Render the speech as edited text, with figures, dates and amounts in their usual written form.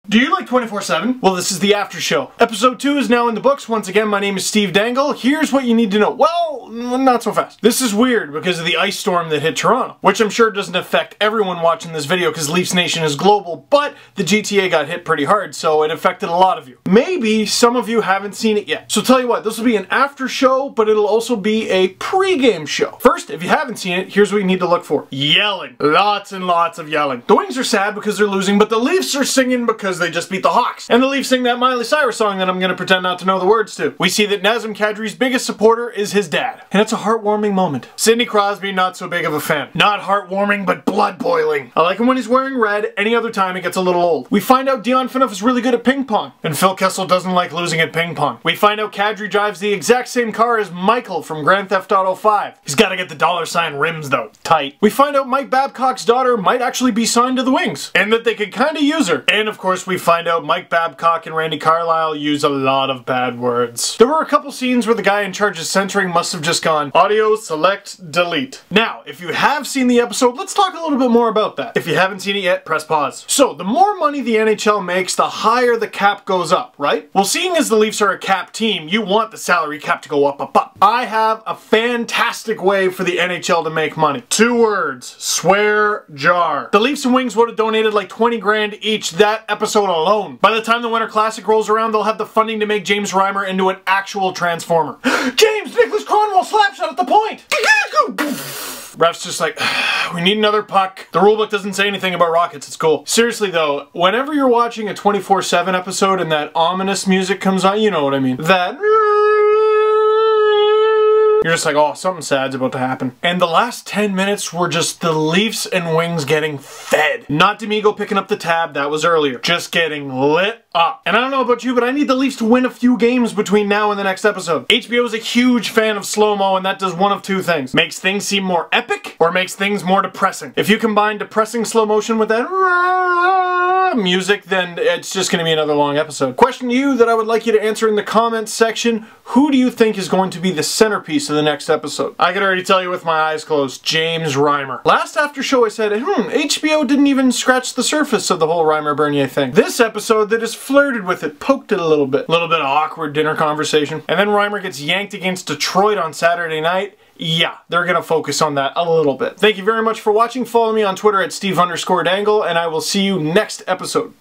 Do you like 24/7? Well, this is the After Show. Episode 2 is now in the books. Once again, my name is Steve Dangle. Here's what you need to know. Well, not so fast. This is weird because of the ice storm that hit Toronto, which I'm sure doesn't affect everyone watching this video because Leafs Nation is global, but the GTA got hit pretty hard, so it affected a lot of you. Maybe some of you haven't seen it yet. So tell you what, this will be an after show, but it'll also be a pre-game show. First, if you haven't seen it, here's what you need to look for. Yelling. Lots and lots of yelling. The Wings are sad because they're losing, but the Leafs are singing because they just beat the Hawks. And the Leafs sing that Miley Cyrus song that I'm going to pretend not to know the words to. We see that Nazem Kadri's biggest supporter is his dad. And it's a heartwarming moment. Sidney Crosby, not so big of a fan. Not heartwarming, but blood boiling. I like him when he's wearing red. Any other time, it gets a little old. We find out Dion Phaneuf is really good at ping pong. And Phil Kessel doesn't like losing at ping pong. We find out Kadri drives the exact same car as Michael from Grand Theft Auto 5. He's got to get the $ rims though. Tight. We find out Mike Babcock's daughter might actually be signed to the Wings. And that they could kind of use her. And of course, we find out Mike Babcock and Randy Carlyle use a lot of bad words. There were a couple scenes where the guy in charge of censoring must have just gone, audio, select, delete. Now, if you have seen the episode, let's talk a little bit more about that. If you haven't seen it yet, press pause. So, the more money the NHL makes, the higher the cap goes up, right? Well, seeing as the Leafs are a cap team, you want the salary cap to go up, up, up. I have a fantastic way for the NHL to make money. 2 words. Swear jar. The Leafs and Wings would have donated like 20 grand each that episode alone. By the time the Winter Classic rolls around, they'll have the funding to make James Reimer into an actual Transformer. James! Nicholas Cronwell slapshot at the point! Ref's just like, we need another puck. The rulebook doesn't say anything about rockets, it's cool. Seriously though, whenever you're watching a 24/7 episode and that ominous music comes on, you know what I mean. That... You're just like, oh, something sad's about to happen. And the last 10 minutes were just the Leafs and Wings getting fed. Not D'Amigo picking up the tab, that was earlier. Just getting lit up. And I don't know about you, but I need the Leafs to win a few games between now and the next episode. HBO is a huge fan of slow-mo, and that does one of 2 things. Makes things seem more epic, or makes things more depressing. If you combine depressing slow motion with that music, then it's just going to be another long episode. Question to you that I would like you to answer in the comments section. Who do you think is going to be the centerpiece of the next episode? I can already tell you with my eyes closed. James Reimer. Last after show I said, HBO didn't even scratch the surface of the whole Reimer-Bernier thing. This episode, they just flirted with it, poked it a little bit. A little bit of awkward dinner conversation. And then Reimer gets yanked against Detroit on Saturday night. Yeah, they're going to focus on that a little bit. Thank you very much for watching. Follow me on Twitter at Steve_Dangle, and I will see you next episode.